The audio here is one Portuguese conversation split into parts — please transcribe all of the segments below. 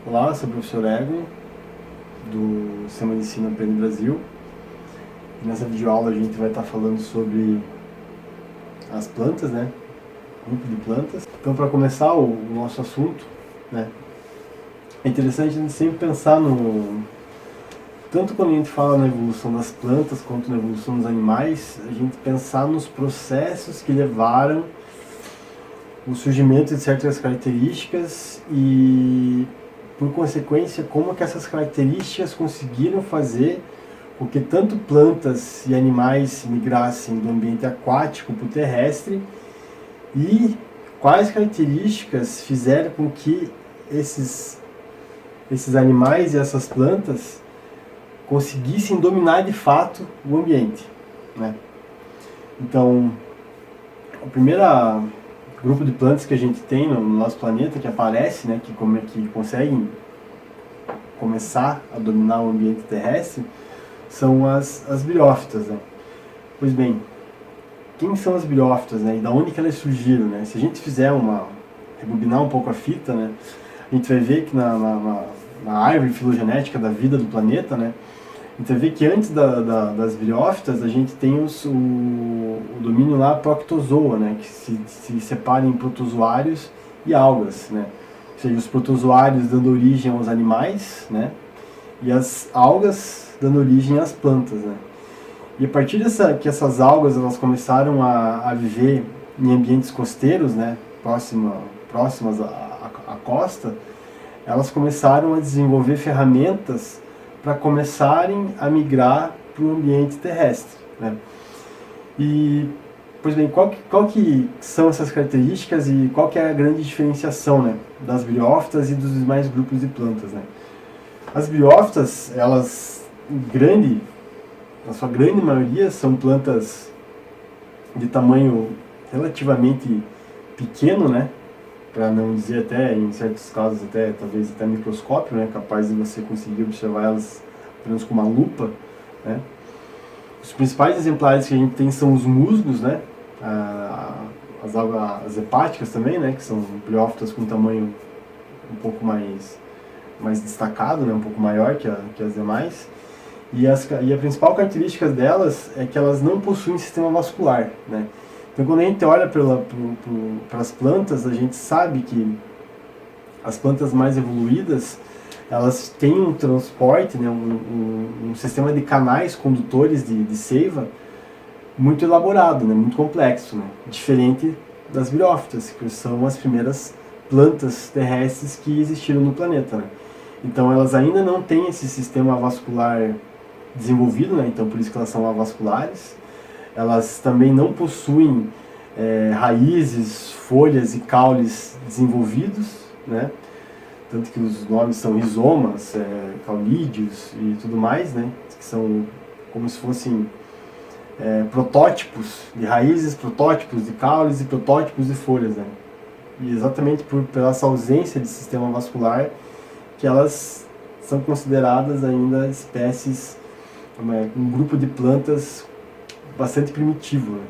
Olá, eu sou o professor Ego, do Sistema de Ensino Aprende Brasil. E nessa videoaula a gente vai estar falando sobre as plantas, né? Grupo de plantas. Então, para começar o nosso assunto, né? É interessante a gente sempre pensar tanto quando a gente fala na evolução das plantas quanto na evolução dos animais, a gente pensar nos processos que levaram o surgimento de certas características e, por consequência, como que essas características conseguiram fazer com que tanto plantas e animais migrassem do ambiente aquático para o terrestre e quais características fizeram com que esses animais e essas plantas conseguissem dominar de fato o ambiente, né? Então, o primeiro grupo de plantas que a gente tem no nosso planeta que aparece, né, que conseguem começar a dominar o ambiente terrestre, são as briófitas, né? Pois bem, quem são as briófitas, né? E da onde que elas surgiram, né? Se a gente rebobinar um pouco a fita, né? A gente vai ver que na árvore filogenética da vida do planeta, né? A gente vai ver que antes das briófitas a gente tem o domínio lá Proctozoa, né? Que se separa em protozoários e algas, né? Ou seja, os protozoários dando origem aos animais, né? E as algas dando origem às plantas, né? E a partir que essas algas elas começaram a viver em ambientes costeiros, né? Próximas à costa, elas começaram a desenvolver ferramentas para começarem a migrar para o ambiente terrestre, né? E, pois bem, qual que são essas características e qual que é a grande diferenciação, né, das briófitas e dos demais grupos de plantas, né? As briófitas, elas, na sua grande maioria, são plantas de tamanho relativamente pequeno, né? Para não dizer até, em certos casos, talvez até microscópio, né? Capaz de você conseguir observar elas apenas com uma lupa, né? Os principais exemplares que a gente tem são os musgos, né? As hepáticas também, né? Que são briófitas com tamanho um pouco mais destacado, né? Um pouco maior que as demais. E a principal característica delas é que elas não possuem sistema vascular, né? Então, quando a gente olha para as plantas, a gente sabe que as plantas mais evoluídas, elas têm um transporte, né, um sistema de canais condutores de seiva muito elaborado, né, muito complexo, né, diferente das briófitas, que são as primeiras plantas terrestres que existiram no planeta, né. Então, elas ainda não têm esse sistema vascular desenvolvido, né, então por isso que elas são avasculares. Elas também não possuem raízes, folhas e caules desenvolvidos, né? Tanto que os nomes são rizomas, caulídeos e tudo mais, né? Que são como se fossem protótipos de raízes, protótipos de caules e protótipos de folhas, né? E exatamente pela essa ausência de sistema vascular que elas são consideradas ainda espécies, um grupo de plantas bastante primitivo, né?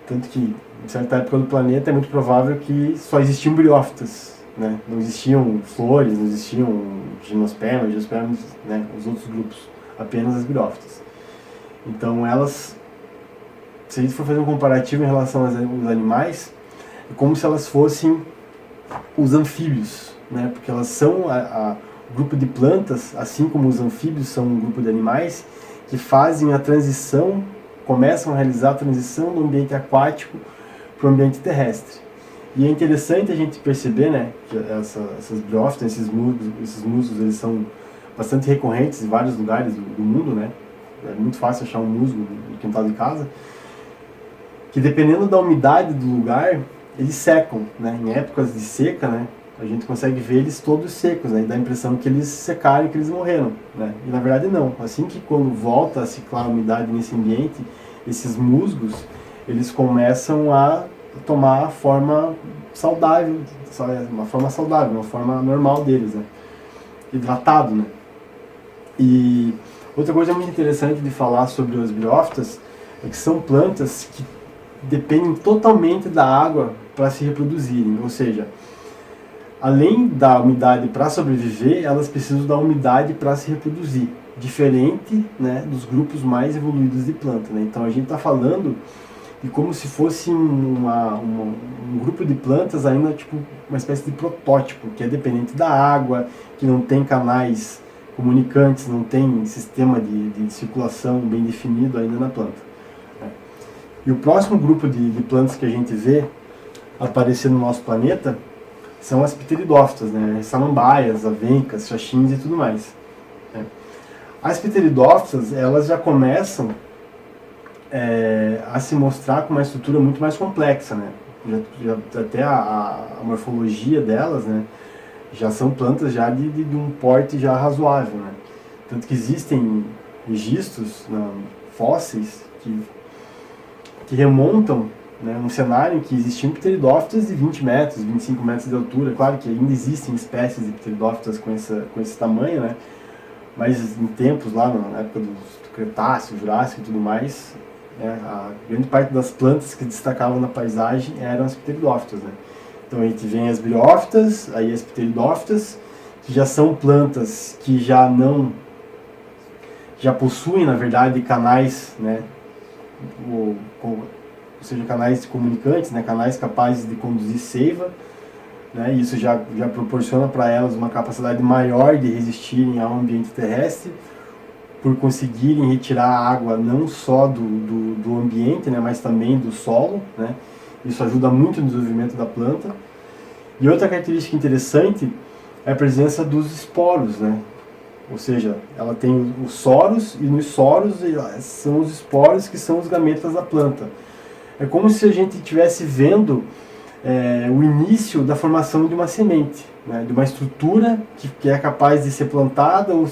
Tanto que, em certa época do planeta, é muito provável que só existiam briófitas, né? Não existiam flores, não existiam gimnospermas, né? Os outros grupos, apenas as briófitas. Então, elas, se a gente for fazer um comparativo em relação aos animais, é como se elas fossem os anfíbios, né? Porque elas são o grupo de plantas, assim como os anfíbios são um grupo de animais, que fazem a transição, começam a realizar a transição do ambiente aquático para o ambiente terrestre. E é interessante a gente perceber, né, que essas briófitas, esses musgos, eles são bastante recorrentes em vários lugares do mundo, né? É muito fácil achar um musgo no quintal de casa, que dependendo da umidade do lugar, eles secam, né? Em épocas de seca, né, a gente consegue ver eles todos secos, né? E dá a impressão que eles secaram e que eles morreram, né? E na verdade não. Assim que quando volta a ciclar a umidade nesse ambiente, esses musgos, eles começam a tomar a forma saudável, uma forma normal deles, né? Hidratado, né? E outra coisa muito interessante de falar sobre as briófitas é que são plantas que dependem totalmente da água para se reproduzirem, ou seja, além da umidade para sobreviver, elas precisam da umidade para se reproduzir, diferente, né, dos grupos mais evoluídos de planta, né? Então a gente está falando de como se fosse um grupo de plantas ainda tipo uma espécie de protótipo, que é dependente da água, que não tem canais comunicantes, não tem sistema de circulação bem definido ainda na planta, né? E o próximo grupo de plantas que a gente vê aparecer no nosso planeta são as pteridófitas, né? Samambaias, avencas, xaxins e tudo mais, né? As pteridófitas, elas já começam a se mostrar com uma estrutura muito mais complexa, né? Até a morfologia delas, né, já são plantas já de um porte já razoável, né? Tanto que existem registros, né, fósseis que remontam, né, um cenário em que existiam pteridófitas de 20 metros, 25 metros de altura. Claro que ainda existem espécies de pteridófitas com esse tamanho, né? Mas em tempos lá, na época do Cretáceo, Jurássico e tudo mais, né, a grande parte das plantas que destacavam na paisagem eram as pteridófitas, né? Então a gente vem as briófitas, aí as pteridófitas, que já são plantas que já possuem, na verdade, canais, né, ou seja, canais comunicantes, né, canais capazes de conduzir seiva, né? Isso já proporciona para elas uma capacidade maior de resistirem ao ambiente terrestre, por conseguirem retirar a água não só do ambiente, né, mas também do solo, né? Isso ajuda muito no desenvolvimento da planta. E outra característica interessante é a presença dos esporos, né? Ou seja, ela tem os soros, e nos soros são os esporos que são os gametas da planta. É como se a gente estivesse vendo o início da formação de uma semente, né, de uma estrutura que é capaz de ser plantada ou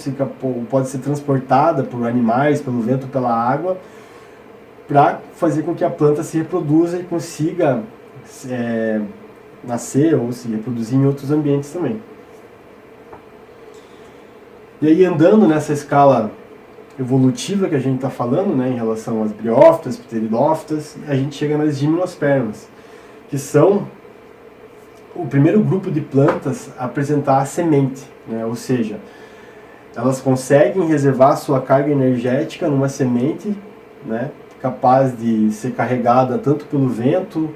pode ser transportada por animais, pelo vento, pela água, para fazer com que a planta se reproduza e consiga nascer ou se reproduzir em outros ambientes também. E aí, andando nessa escala evolutiva que a gente está falando, né, em relação às briófitas, pteridófitas, a gente chega nas gimnospermas, que são o primeiro grupo de plantas a apresentar a semente, né? Ou seja, elas conseguem reservar sua carga energética numa semente, né, capaz de ser carregada tanto pelo vento,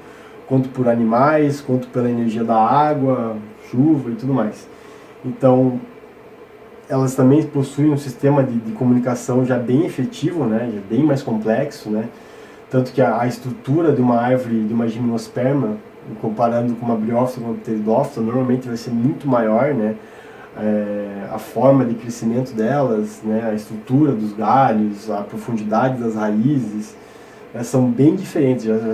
quanto por animais, quanto pela energia da água, chuva e tudo mais. Então, elas também possuem um sistema de comunicação já bem efetivo, né, já bem mais complexo, né? Tanto que a estrutura de uma árvore, de uma gimnosperma, comparando com uma briófita ou uma pteridófita, normalmente vai ser muito maior, né? A forma de crescimento delas, né? A estrutura dos galhos, a profundidade das raízes, são bem diferentes, já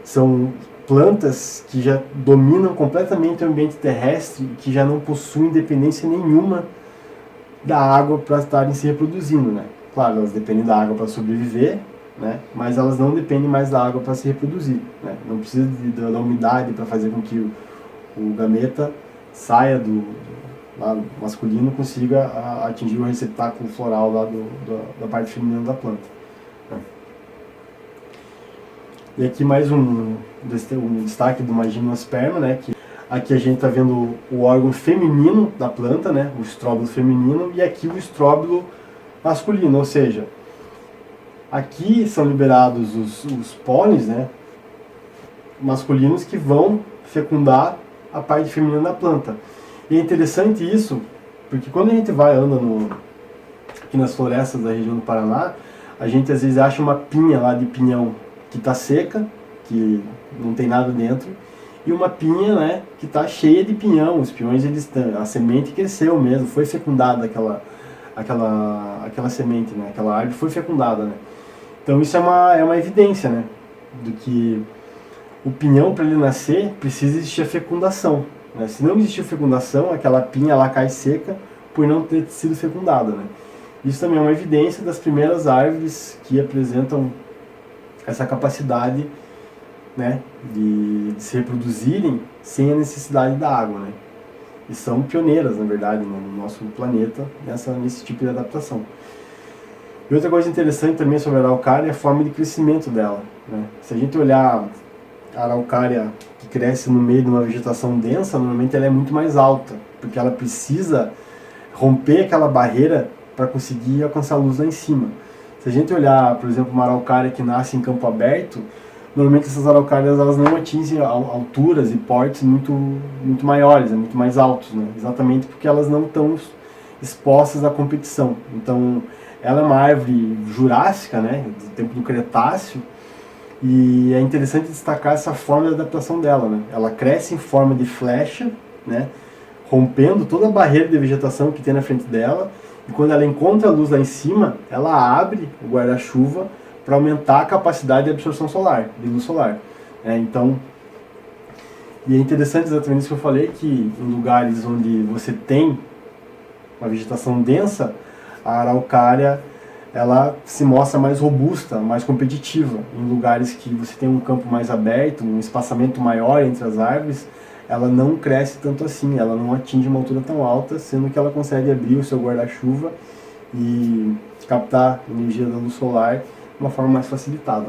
são plantas que já dominam completamente o ambiente terrestre, que já não possuem dependência nenhuma da água para estarem se reproduzindo, né? Claro, elas dependem da água para sobreviver, né? Mas elas não dependem mais da água para se reproduzir, né? Não precisa da umidade para fazer com que o gameta saia do lado masculino e consiga atingir o receptáculo floral lá da parte feminina da planta, né? E aqui mais um destaque de uma gimnosperma, né? Que aqui a gente está vendo o órgão feminino da planta, né? O estróbilo feminino, e aqui o estróbilo masculino, ou seja, aqui são liberados os pólenes, né, masculinos, que vão fecundar a parte feminina da planta. E é interessante isso, porque quando a gente anda aqui nas florestas da região do Paraná, a gente às vezes acha uma pinha lá de pinhão que está seca, que não tem nada dentro, e uma pinha, né, que está cheia de pinhão. Os pinhões, a semente cresceu mesmo, foi fecundada aquela semente, né, aquela árvore foi fecundada, né. Então isso é uma evidência, né, do que o pinhão, para ele nascer, precisa existir a fecundação, né? Se não existir fecundação, aquela pinha lá cai seca por não ter sido fecundada, né? Isso também é uma evidência das primeiras árvores que apresentam essa capacidade, né, de se reproduzirem sem a necessidade da água, né? E são pioneiras, na verdade, no nosso planeta nesse tipo de adaptação. E outra coisa interessante também sobre a araucária é a forma de crescimento dela, né? Se a gente olhar a araucária que cresce no meio de uma vegetação densa, normalmente ela é muito mais alta, porque ela precisa romper aquela barreira para conseguir alcançar a luz lá em cima. Se a gente olhar, por exemplo, uma araucária que nasce em campo aberto, normalmente essas araucárias elas não atingem alturas e portes muito maiores, muito mais altos, né? Exatamente porque elas não estão expostas à competição. Então, ela é uma árvore jurássica, né, do tempo do Cretáceo, e é interessante destacar essa forma de adaptação dela, né? Ela cresce em forma de flecha, né, rompendo toda a barreira de vegetação que tem na frente dela, e quando ela encontra a luz lá em cima, ela abre o guarda-chuva para aumentar a capacidade de absorção solar, de luz solar. Então, e é interessante exatamente isso que eu falei, que em lugares onde você tem uma vegetação densa, a araucária ela se mostra mais robusta, mais competitiva. Em lugares que você tem um campo mais aberto, um espaçamento maior entre as árvores, ela não cresce tanto assim, ela não atinge uma altura tão alta, sendo que ela consegue abrir o seu guarda-chuva e captar energia da luz solar de uma forma mais facilitada.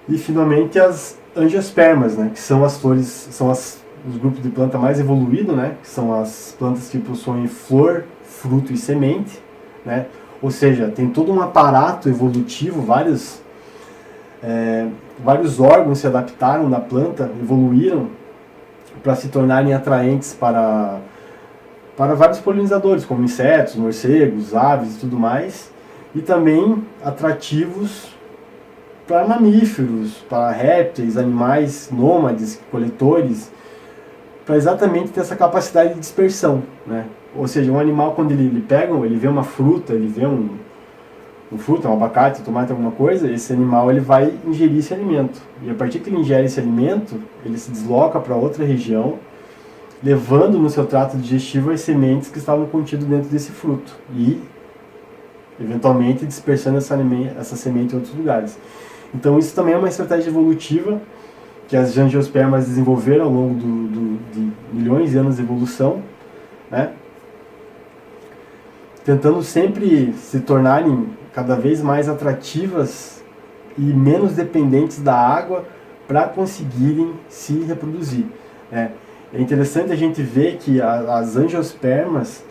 E finalmente as angiospermas, né, que são as flores, são os grupos de planta mais evoluído, né, que são as plantas que possuem flor, fruto e semente, né, ou seja, tem todo um aparato evolutivo, vários órgãos se adaptaram da planta, evoluíram para se tornarem atraentes para vários polinizadores, como insetos, morcegos, aves e tudo mais, e também atrativos para mamíferos, para répteis, animais nômades, coletores, para exatamente ter essa capacidade de dispersão, né? Ou seja, um animal, quando ele pega, ele vê uma fruta, ele vê um fruto, um abacate, um tomate, alguma coisa, esse animal ele vai ingerir esse alimento. E a partir que ele ingere esse alimento, ele se desloca para outra região, levando no seu trato digestivo as sementes que estavam contidas dentro desse fruto e, eventualmente, dispersando essa semente em outros lugares. Então isso também é uma estratégia evolutiva que as angiospermas desenvolveram ao longo de milhões de anos de evolução, né? Tentando sempre se tornarem cada vez mais atrativas e menos dependentes da água para conseguirem se reproduzir. É interessante a gente ver que as angiospermas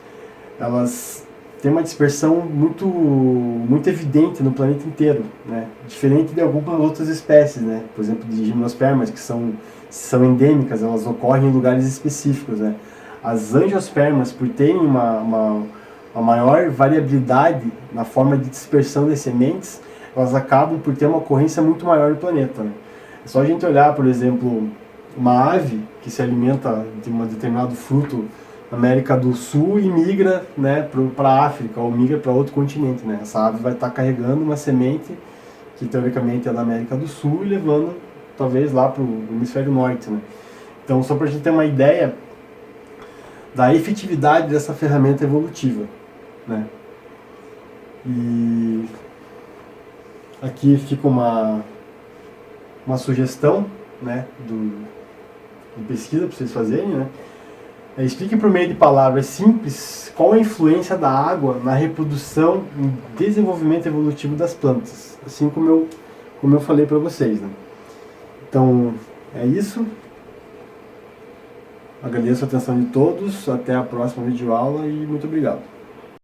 elas têm uma dispersão muito evidente no planeta inteiro, né? Diferente de algumas outras espécies, né? Por exemplo, de gimnospermas, que são endêmicas, elas ocorrem em lugares específicos, né? As angiospermas, por terem uma maior variabilidade na forma de dispersão das sementes, elas acabam por ter uma ocorrência muito maior no planeta, né? É só a gente olhar, por exemplo, uma ave que se alimenta de um determinado fruto na América do Sul e migra, né, para a África ou migra para outro continente, né? Essa ave vai estar carregando uma semente que teoricamente é da América do Sul e levando talvez lá para o hemisfério norte, né? Então, só para a gente ter uma ideia da efetividade dessa ferramenta evolutiva, né? E aqui fica uma sugestão, né, de pesquisa para vocês fazerem, né? Explique por meio de palavras simples qual a influência da água na reprodução e desenvolvimento evolutivo das plantas, assim como eu falei para vocês, né? Então, é isso. Agradeço a atenção de todos, até a próxima videoaula e muito obrigado.